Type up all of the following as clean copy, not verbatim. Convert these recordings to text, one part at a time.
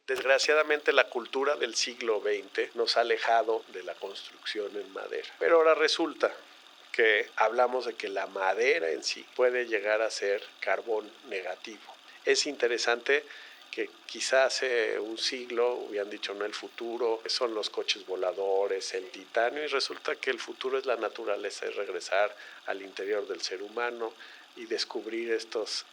Desgraciadamente la cultura del siglo XX nos ha alejado de la construcción en madera. Pero ahora resulta que hablamos de que la madera en sí puede llegar a ser carbón negativo. Es interesante que quizás hace un siglo hubieran dicho no, el futuro son los coches voladores, el titanio, y resulta que el futuro es la naturaleza, es regresar al interior del ser humano y descubrir estos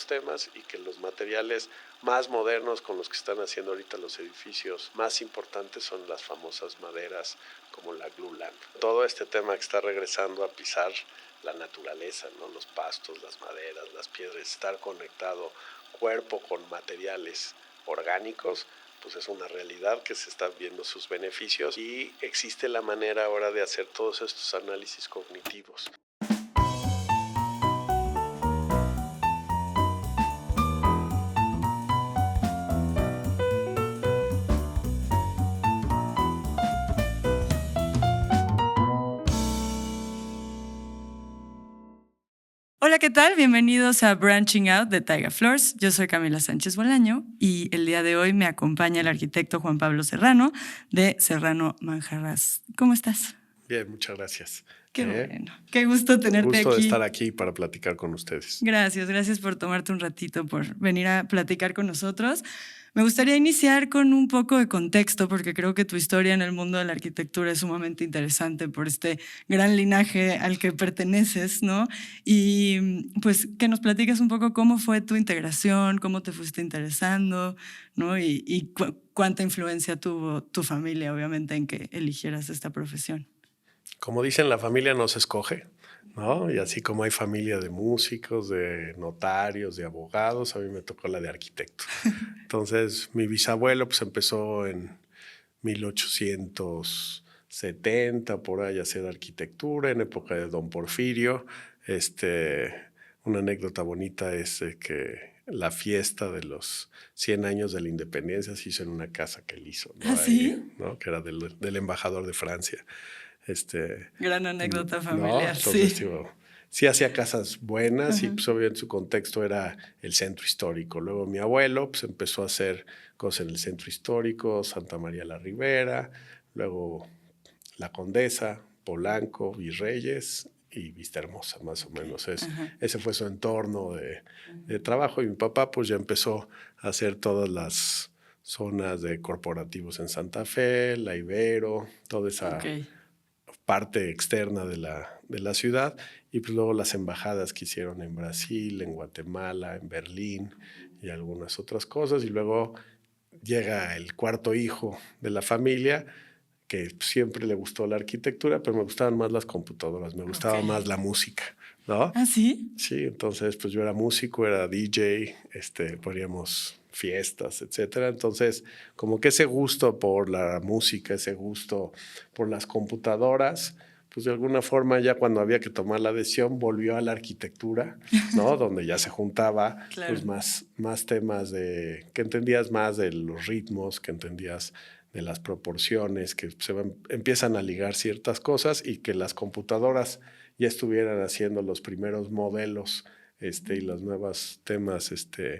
temas, y que los materiales más modernos con los que están haciendo ahorita los edificios más importantes son las famosas maderas como la glulam. Todo este tema que está regresando a pisar la naturaleza, ¿no? Los pastos, las maderas, las piedras, estar conectado cuerpo con materiales orgánicos, pues es una realidad que se están viendo sus beneficios, y existe la manera ahora de hacer todos estos análisis cognitivos. Hola, ¿qué tal? Bienvenidos a Branching Out de Taiga Floors. Yo soy Camila Sánchez Bolaño y el día de hoy me acompaña el arquitecto Juan Pablo Serrano de Serrano Manjarrás. ¿Cómo estás? Bien, muchas gracias. Qué bueno. Qué gusto tenerte aquí. Gusto de estar aquí para platicar con ustedes. Gracias por tomarte un ratito, por venir a platicar con nosotros. Me gustaría iniciar con un poco de contexto, porque creo que tu historia en el mundo de la arquitectura es sumamente interesante por este gran linaje al que perteneces, ¿no? Y pues que nos platiques un poco cómo fue tu integración, cómo te fuiste interesando, ¿no? Y cuánta influencia tuvo tu familia, obviamente, en que eligieras esta profesión. Como dicen, la familia no se escoge, ¿no? Y así como hay familia de músicos, de notarios, de abogados, a mí me tocó la de arquitecto. Entonces, mi bisabuelo pues empezó en 1870 por ahí a hacer arquitectura en época de Don Porfirio. Una anécdota bonita es que la fiesta de los 100 años de la independencia se hizo en una casa que él hizo, ¿no? ¿Ah, sí? Ahí, ¿no? Que era del embajador de Francia. Gran anécdota familiar, ¿no? Entonces, sí. digo, sí hacía casas buenas. Y Ajá. pues obviamente su contexto era el centro histórico. Luego mi abuelo pues empezó a hacer cosas en el centro histórico, Santa María la Ribera, luego La Condesa, Polanco, Virreyes y Vista Hermosa, más o menos. Ese fue su entorno de trabajo. Y mi papá pues ya empezó a hacer todas las zonas de corporativos en Santa Fe, La Ibero, toda esa parte externa de la ciudad, y pues luego las embajadas que hicieron en Brasil, en Guatemala, en Berlín y algunas otras cosas. Y luego llega el cuarto hijo de la familia, que siempre le gustó la arquitectura, pero me gustaban más las computadoras, me gustaba más la música, ¿no? ¿Ah, sí? Sí, entonces pues yo era músico, era DJ, poníamos fiestas, etcétera. Entonces, como que ese gusto por la música, ese gusto por las computadoras, pues de alguna forma ya cuando había que tomar la decisión volvió a la arquitectura, ¿no? Donde ya se juntaba Claro. pues más temas que entendías más de los ritmos, que entendías de las proporciones, que empiezan a ligar ciertas cosas, y que las computadoras ya estuvieran haciendo los primeros modelos y los nuevos temas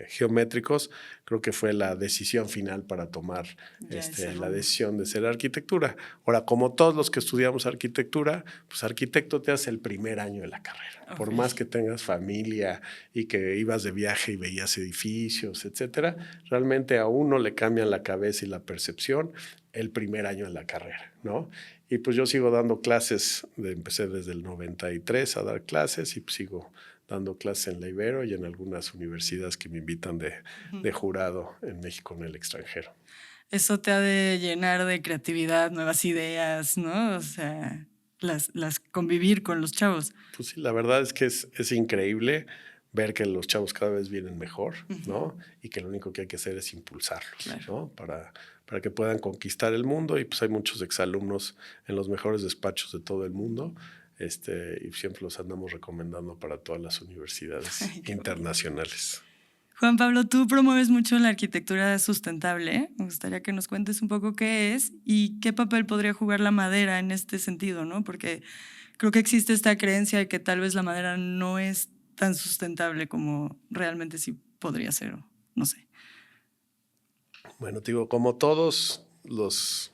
geométricos. Creo que fue la decisión final para tomar la decisión de ser arquitectura. Ahora, como todos los que estudiamos arquitectura, pues arquitecto te hace el primer año de la carrera. Okay. Por más que tengas familia y que ibas de viaje y veías edificios, etcétera, realmente a uno le cambian la cabeza y la percepción el primer año de la carrera, ¿no? Y pues yo sigo dando clases, empecé desde el 93 a dar clases, y pues sigo dando clases en la Ibero y en algunas universidades que me invitan de jurado en México, en el extranjero. Eso te ha de llenar de creatividad, nuevas ideas, ¿no? O sea, las convivir con los chavos. Pues sí, la verdad es que es increíble ver que los chavos cada vez vienen mejor, ¿no? Y que lo único que hay que hacer es impulsarlos, claro, ¿no? Para que puedan conquistar el mundo. Y pues hay muchos exalumnos en los mejores despachos de todo el mundo. Y siempre los andamos recomendando para todas las universidades internacionales. Juan Pablo, tú promueves mucho la arquitectura sustentable. Me gustaría que nos cuentes un poco qué es y qué papel podría jugar la madera en este sentido, ¿no? Porque creo que existe esta creencia de que tal vez la madera no es tan sustentable como realmente sí podría ser, no sé. Bueno, te digo, como todos los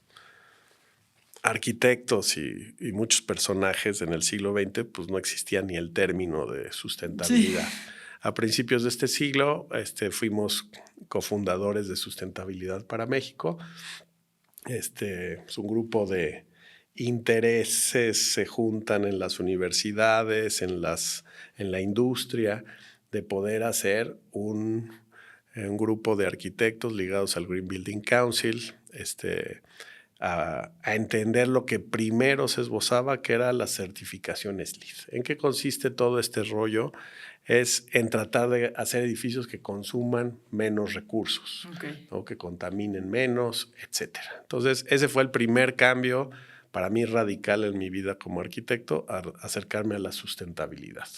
arquitectos y muchos personajes en el siglo XX, pues no existía ni el término de sustentabilidad. Sí. A principios de este siglo fuimos cofundadores de Sustentabilidad para México. Es un grupo de intereses se juntan en las universidades, en la industria, de poder hacer un grupo de arquitectos ligados al Green Building Council, a entender lo que primero se esbozaba, que era la certificación LEED. ¿En qué consiste todo este rollo? Es en tratar de hacer edificios que consuman menos recursos, ¿no? Que contaminen menos, etc. Entonces, ese fue el primer cambio para mí radical en mi vida como arquitecto, acercarme a la sustentabilidad.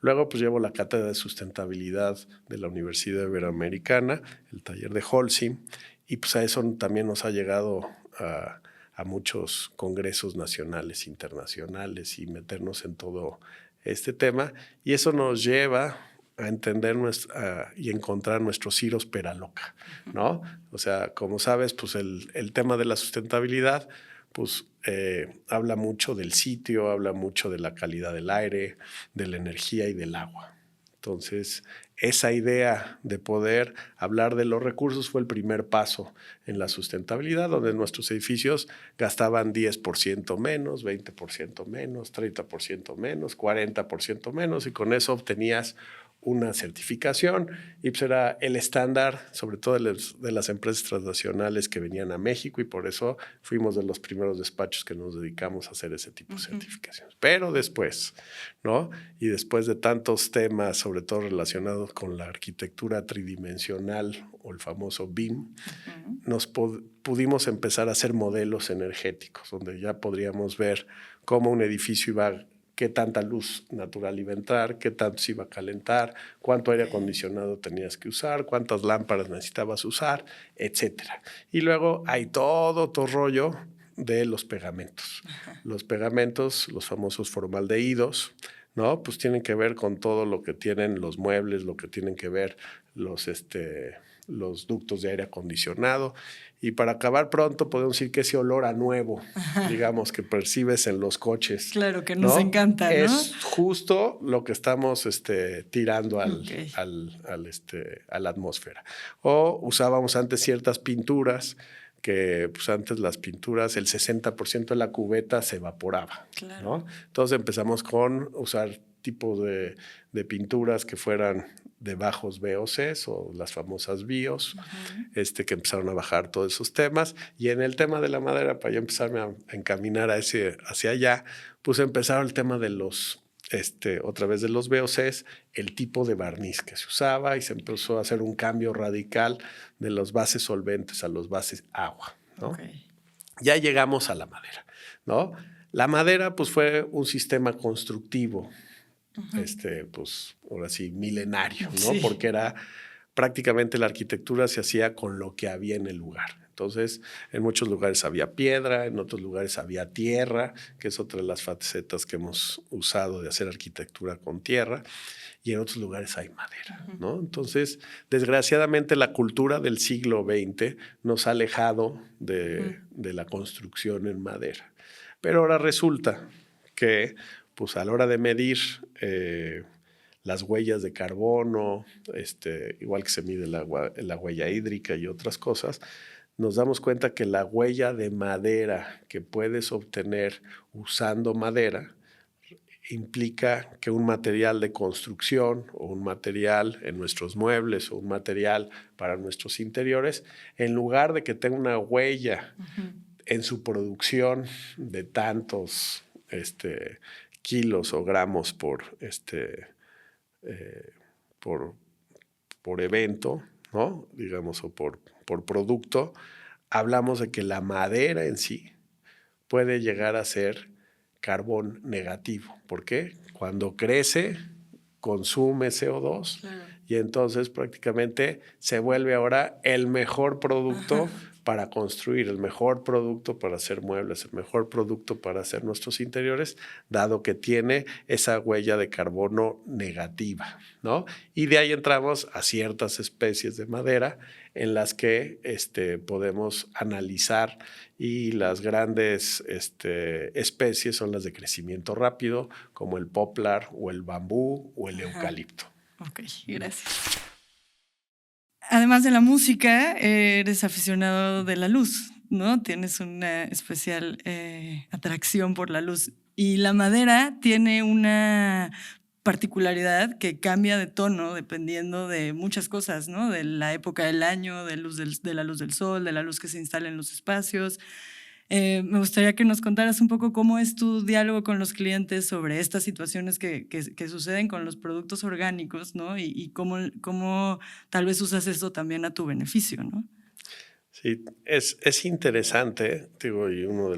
Luego, pues llevo la cátedra de sustentabilidad de la Universidad Iberoamericana, el taller de Holcim, y pues a eso también nos ha llegado a muchos congresos nacionales, internacionales, y meternos en todo este tema. Y eso nos lleva a entender y encontrar nuestros Ciros Peraloca, ¿no? O sea, como sabes, pues el tema de la sustentabilidad, pues habla mucho del sitio, habla mucho de la calidad del aire, de la energía y del agua. Entonces, esa idea de poder hablar de los recursos fue el primer paso en la sustentabilidad, donde nuestros edificios gastaban 10% menos, 20% menos, 30% menos, 40% menos, y con eso obtenías una certificación, y pues era el estándar, sobre todo de las empresas transnacionales que venían a México, y por eso fuimos de los primeros despachos que nos dedicamos a hacer ese tipo de certificaciones. Pero después, ¿no? Y después de tantos temas, sobre todo relacionados con la arquitectura tridimensional o el famoso BIM, nos pudimos empezar a hacer modelos energéticos, donde ya podríamos ver cómo un edificio iba, qué tanta luz natural iba a entrar, qué tanto se iba a calentar, cuánto aire acondicionado tenías que usar, cuántas lámparas necesitabas usar, etcétera. Y luego hay todo otro rollo de los pegamentos. Los pegamentos, los famosos formaldehídos, ¿no? Pues tienen que ver con todo lo que tienen los muebles, lo que tienen que ver los ductos de aire acondicionado. Y para acabar pronto, podemos decir que ese olor a nuevo, digamos, que percibes en los coches. Claro, que nos encanta, ¿no? Es justo lo que estamos tirando a la atmósfera. O usábamos antes ciertas pinturas, que pues antes las pinturas, el 60% de la cubeta se evaporaba, claro, ¿no? Entonces empezamos con usar tipos de pinturas que fueran de bajos VOCs o las famosas BIOS, que empezaron a bajar todos esos temas. Y en el tema de la madera, para ya empezarme a encaminar hacia allá, pues empezaron el tema de los, otra vez de los VOCs, el tipo de barniz que se usaba, y se empezó a hacer un cambio radical de los bases solventes a los bases agua, ¿no? Ya llegamos a la madera, ¿no? La madera, pues, fue un sistema constructivo, pues, ahora sí, milenario, ¿no? Sí. Porque era prácticamente la arquitectura se hacía con lo que había en el lugar. Entonces, en muchos lugares había piedra, en otros lugares había tierra, que es otra de las facetas que hemos usado de hacer arquitectura con tierra, y en otros lugares hay madera, ¿no? Entonces, desgraciadamente, la cultura del siglo XX nos ha alejado de la construcción en madera. Pero ahora resulta que, pues, a la hora de medir las huellas de carbono, igual que se mide la huella hídrica y otras cosas, nos damos cuenta que la huella de madera que puedes obtener usando madera implica que un material de construcción o un material en nuestros muebles o un material para nuestros interiores, en lugar de que tenga una huella en su producción de tantos kilos o gramos por evento, ¿no? Digamos, o por producto, hablamos de que la madera en sí puede llegar a ser carbón negativo. ¿Por qué? Cuando crece, consume CO2, claro, y entonces prácticamente se vuelve ahora el mejor producto para construir, el mejor producto para hacer muebles, el mejor producto para hacer nuestros interiores, dado que tiene esa huella de carbono negativa, ¿no? Y de ahí entramos a ciertas especies de madera en las que podemos analizar, y las grandes especies son las de crecimiento rápido, como el poplar o el bambú o el eucalipto. Ok, gracias. Además de la música, eres aficionado de la luz, ¿no? Tienes una especial atracción por la luz. Y la madera tiene una particularidad que cambia de tono dependiendo de muchas cosas, ¿no? De la época del año, de la luz del sol, de la luz que se instala en los espacios. Me gustaría que nos contaras un poco cómo es tu diálogo con los clientes sobre estas situaciones que suceden con los productos orgánicos, ¿no? Y cómo tal vez usas esto también a tu beneficio, ¿no? Sí, es interesante, digo, y uno de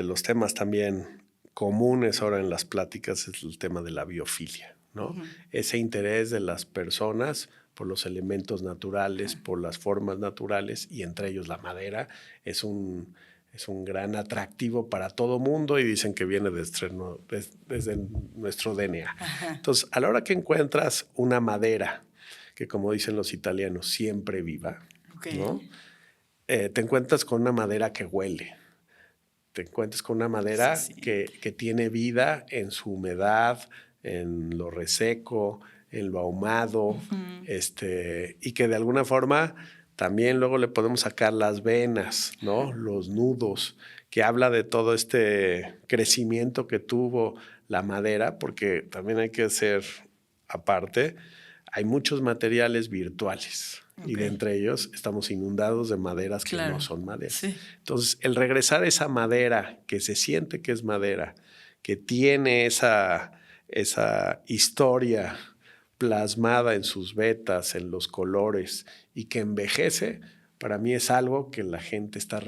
los temas también comunes ahora en las pláticas es el tema de la biofilia, ¿no? Ese interés de las personas por los elementos naturales, por las formas naturales, y entre ellos la madera es un gran atractivo para todo mundo, y dicen que viene desde nuestro DNA. Entonces, a la hora que encuentras una madera que, como dicen los italianos, siempre viva, ¿no? Te encuentras con una madera que huele. Te encuentras con una madera que tiene vida en su humedad, en lo reseco, en lo ahumado, y que de alguna forma también luego le podemos sacar las venas, ¿no? Los nudos, que habla de todo este crecimiento que tuvo la madera, porque también hay que hacer aparte, hay muchos materiales virtuales. Y de entre ellos estamos inundados de maderas que no son maderas. Sí. Entonces, el regresar a esa madera que se siente que es madera, que tiene esa historia plasmada en sus vetas, en los colores, y que envejece, para mí es algo que la gente está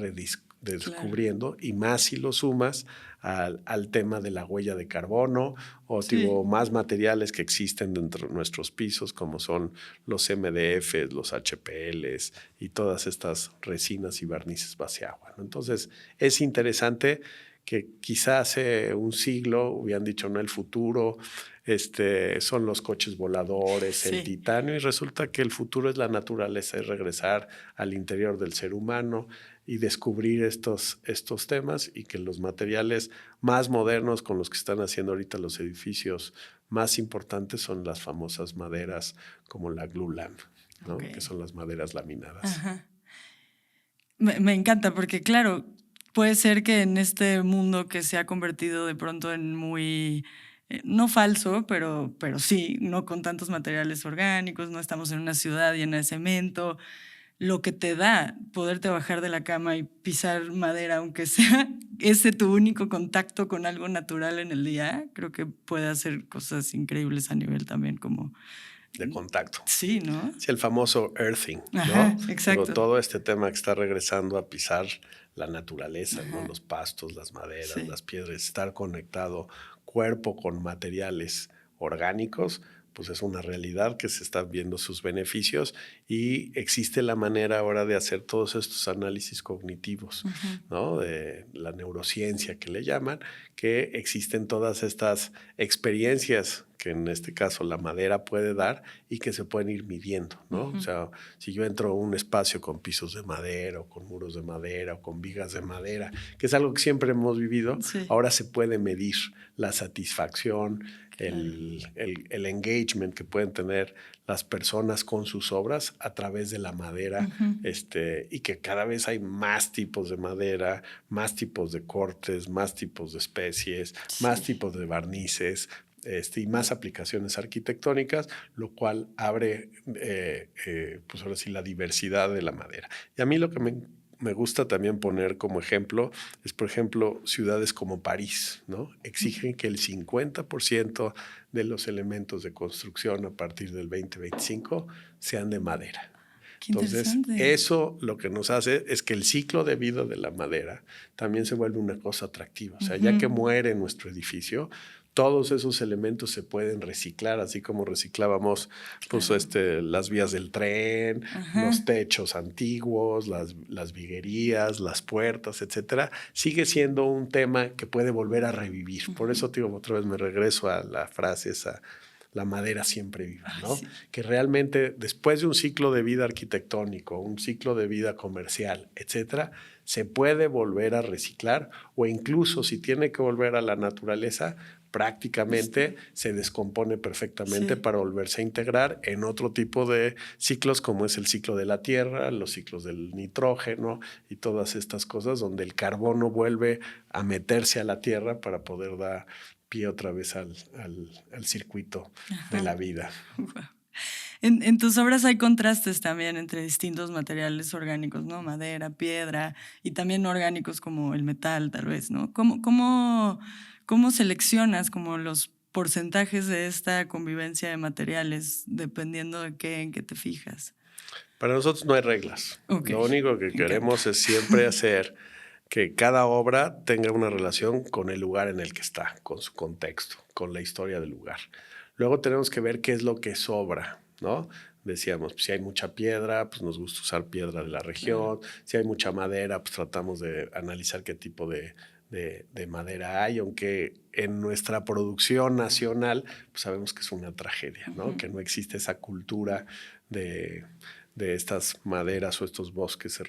descubriendo, y más si lo sumas al tema de la huella de carbono o más materiales que existen dentro de nuestros pisos, como son los MDFs, los HPLs y todas estas resinas y barnices base agua, ¿no? Entonces, es interesante que quizás hace un siglo hubieran dicho, no, el futuro son los coches voladores, el titanio, y resulta que el futuro es la naturaleza, es regresar al interior del ser humano y descubrir estos temas, y que los materiales más modernos con los que están haciendo ahorita los edificios más importantes son las famosas maderas como la glulam, ¿no? Que son las maderas laminadas. Me encanta porque, claro, puede ser que en este mundo que se ha convertido de pronto en muy, no falso, pero sí, no con tantos materiales orgánicos, no estamos en una ciudad llena de cemento, lo que te da poderte bajar de la cama y pisar madera, aunque sea ese tu único contacto con algo natural en el día, creo que puede hacer cosas increíbles a nivel también como de contacto. Sí, ¿no? Sí, el famoso earthing, Ajá, ¿no? exacto. Pero todo este tema que está regresando a pisar la naturaleza, ¿no? Los pastos, las maderas, las piedras, estar conectado cuerpo con materiales orgánicos, pues es una realidad que se están viendo sus beneficios, y existe la manera ahora de hacer todos estos análisis cognitivos, ¿no? De la neurociencia que le llaman, que existen todas estas experiencias que en este caso la madera puede dar y que se pueden ir midiendo, ¿no? O sea, si yo entro a un espacio con pisos de madera o con muros de madera o con vigas de madera, que es algo que siempre hemos vivido, ahora se puede medir la satisfacción, el engagement que pueden tener las personas con sus obras a través de la madera, y que cada vez hay más tipos de madera, más tipos de cortes, más tipos de especies, más tipos de barnices, y más aplicaciones arquitectónicas, lo cual abre, pues ahora sí, la diversidad de la madera. Y a mí lo que me gusta también poner como ejemplo es, por ejemplo, ciudades como París, ¿no? Exigen que el 50% de los elementos de construcción a partir del 2025 sean de madera. Entonces, eso lo que nos hace es que el ciclo de vida de la madera también se vuelve una cosa atractiva. O sea, ya que muere nuestro edificio, todos esos elementos se pueden reciclar, así como reciclábamos pues, las vías del tren, los techos antiguos, las viguerías, las puertas, etcétera. Sigue siendo un tema que puede volver a revivir. Por eso, digo, otra vez me regreso a la frase esa, la madera siempre viva, ¿no? Sí. Que realmente después de un ciclo de vida arquitectónico, un ciclo de vida comercial, etcétera, se puede volver a reciclar, o incluso si tiene que volver a la naturaleza, prácticamente se descompone perfectamente para volverse a integrar en otro tipo de ciclos, como es el ciclo de la tierra, los ciclos del nitrógeno y todas estas cosas donde el carbono vuelve a meterse a la tierra para poder dar pie otra vez al circuito de la vida. Wow. En tus obras hay contrastes también entre distintos materiales orgánicos, ¿no? Madera, piedra, y también no orgánicos como el metal, tal vez, ¿no? ¿Cómo seleccionas como los porcentajes de esta convivencia de materiales dependiendo de en qué te fijas? Para nosotros no hay reglas. Okay. Lo único que queremos es siempre hacer que cada obra tenga una relación con el lugar en el que está, con su contexto, con la historia del lugar. Luego tenemos que ver qué es lo que sobra, ¿no? Decíamos, pues, si hay mucha piedra, pues nos gusta usar piedra de la región. Si hay mucha madera, pues tratamos de analizar qué tipo de madera hay, aunque en nuestra producción nacional pues sabemos que es una tragedia, ¿no? Que no existe esa cultura de estas maderas o estos bosques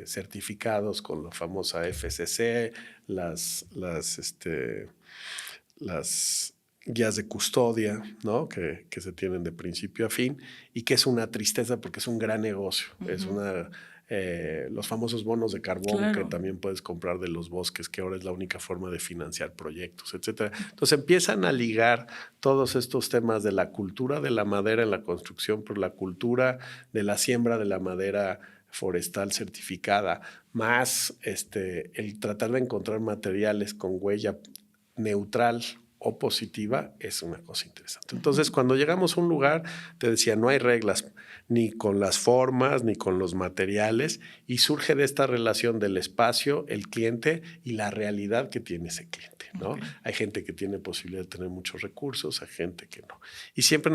certificados con la famosa FSC, las guías de custodia, ¿no? que se tienen de principio a fin, y que es una tristeza porque es un gran negocio. Es los famosos bonos de carbón que también puedes comprar de los bosques, que ahora es la única forma de financiar proyectos, etcétera. Entonces empiezan a ligar todos estos temas de la cultura de la madera en la construcción, por la cultura de la siembra de la madera forestal certificada, más el tratar de encontrar materiales con huella neutral o positiva, es una cosa interesante. Entonces, cuando llegamos a un lugar, te decía, no hay reglas ni con las formas, ni con los materiales, y surge de esta relación del espacio, el cliente y la realidad que tiene ese cliente, ¿no? Okay. Hay gente que tiene posibilidad de tener muchos recursos, hay gente que no. Y siempre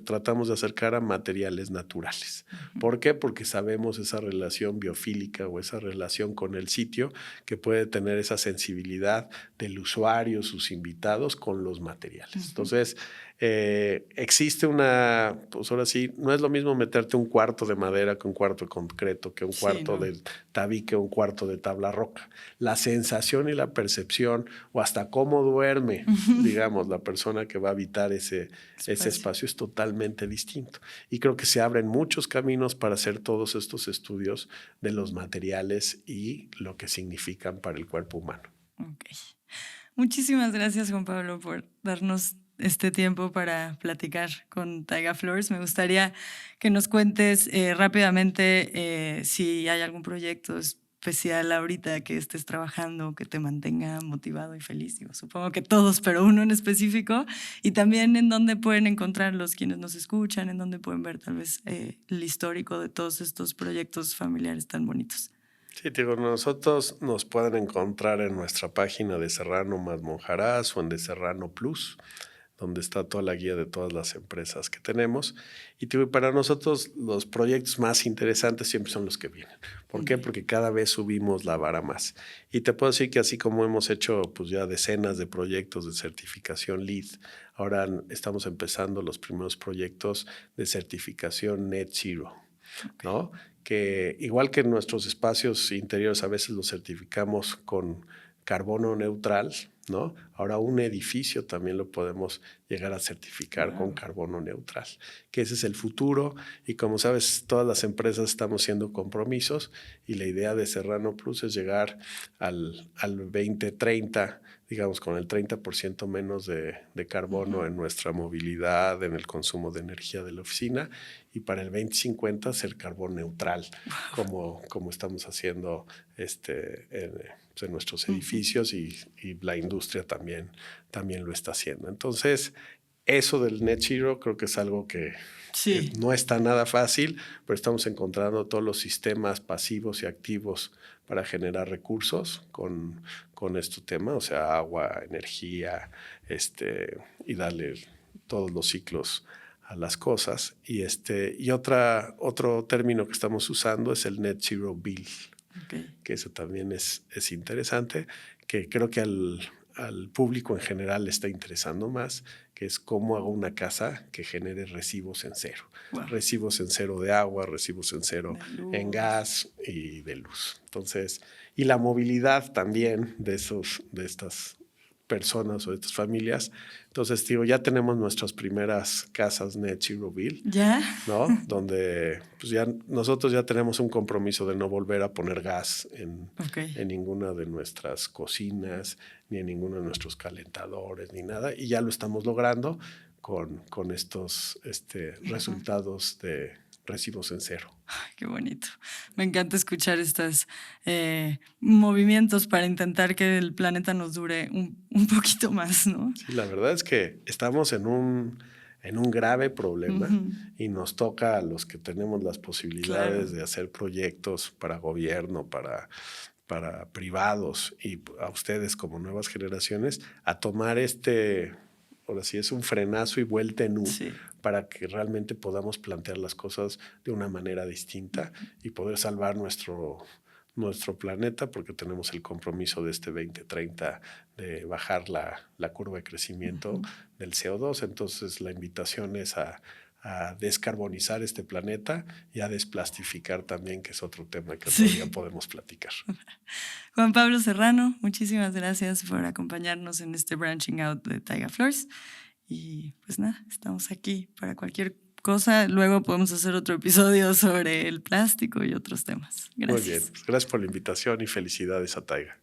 tratamos de acercar a materiales naturales. ¿Por qué? Porque sabemos esa relación biofílica o esa relación con el sitio que puede tener esa sensibilidad del usuario, sus invitados con los materiales. Entonces, existe pues ahora sí, no es lo mismo meterte un cuarto de madera que un cuarto de concreto, que un cuarto de tabique, un cuarto de tabla roca. La sensación y la percepción, o hasta cómo duerme, digamos, la persona que va a habitar ese espacio es totalmente distinto. Y creo que se abren muchos caminos para hacer todos estos estudios de los materiales y lo que significan para el cuerpo humano. Okay. Muchísimas gracias, Juan Pablo, por darnos este tiempo para platicar con Taiga Floors. Me gustaría que nos cuentes rápidamente si hay algún proyecto especial ahorita que estés trabajando, que te mantenga motivado y feliz. Digo, supongo que todos, pero uno en específico. Y también en dónde pueden encontrarlos quienes nos escuchan, en dónde pueden ver tal vez el histórico de todos estos proyectos familiares tan bonitos. Sí, digo, nosotros nos pueden encontrar en nuestra página de Serrano más Monjarás o en de Serrano Plus, donde está toda la guía de todas las empresas que tenemos. Y digo, para nosotros los proyectos más interesantes siempre son los que vienen. ¿Por qué? Porque cada vez subimos la vara más. Y te puedo decir que así como hemos hecho pues ya decenas de proyectos de certificación LEED, ahora estamos empezando los primeros proyectos de certificación Net Zero, ¿no? Que igual que nuestros espacios interiores a veces los certificamos con carbono neutral, ¿no? Ahora un edificio también lo podemos llegar a certificar con carbono neutral, que ese es el futuro. Y como sabes, todas las empresas estamos haciendo compromisos y la idea de Serrano Plus es llegar al 2030, digamos, con el 30% menos de carbono en nuestra movilidad, en el consumo de energía de la oficina, y para el 2050 ser carbono neutral, como estamos haciendo en nuestros edificios y la industria también lo está haciendo. Entonces, eso del net zero creo que es algo que Sí. no está nada fácil, pero estamos encontrando todos los sistemas pasivos y activos para generar recursos con este tema, o sea, agua, energía, y darle todos los ciclos a las cosas. Y otro término que estamos usando es el Net Zero Bill, que eso también es interesante, que creo que al público en general le está interesando más, que es cómo hago una casa que genere recibos en cero. Wow. Recibos en cero de agua, recibos en cero en gas y de luz. Entonces, y la movilidad también de estas personas o de estas familias. Entonces, digo, ya tenemos nuestras primeras casas Net Zero Bill, ¿ya? ¿no? Donde pues nosotros ya tenemos un compromiso de no volver a poner gas en ninguna de nuestras cocinas, ni en ninguno de nuestros calentadores, ni nada. Y ya lo estamos logrando con estos resultados de recibos en cero. Ay, qué bonito. Me encanta escuchar estos movimientos para intentar que el planeta nos dure un poquito más, ¿no? Sí, la verdad es que estamos en un grave problema y nos toca a los que tenemos las posibilidades de hacer proyectos para gobierno, para privados y a ustedes como nuevas generaciones a tomar ahora sí es un frenazo y vuelta en U para que realmente podamos plantear las cosas de una manera distinta y poder salvar nuestro planeta, porque tenemos el compromiso de 2030 de bajar la curva de crecimiento del CO2. Entonces la invitación es a descarbonizar este planeta y a desplastificar también, que es otro tema que todavía podemos platicar. Juan Pablo Serrano, muchísimas gracias por acompañarnos en este Branching Out de Taiga Flores. Y pues nada, estamos aquí para cualquier cosa. Luego podemos hacer otro episodio sobre el plástico y otros temas. Gracias. Muy bien, gracias por la invitación y felicidades a Taiga.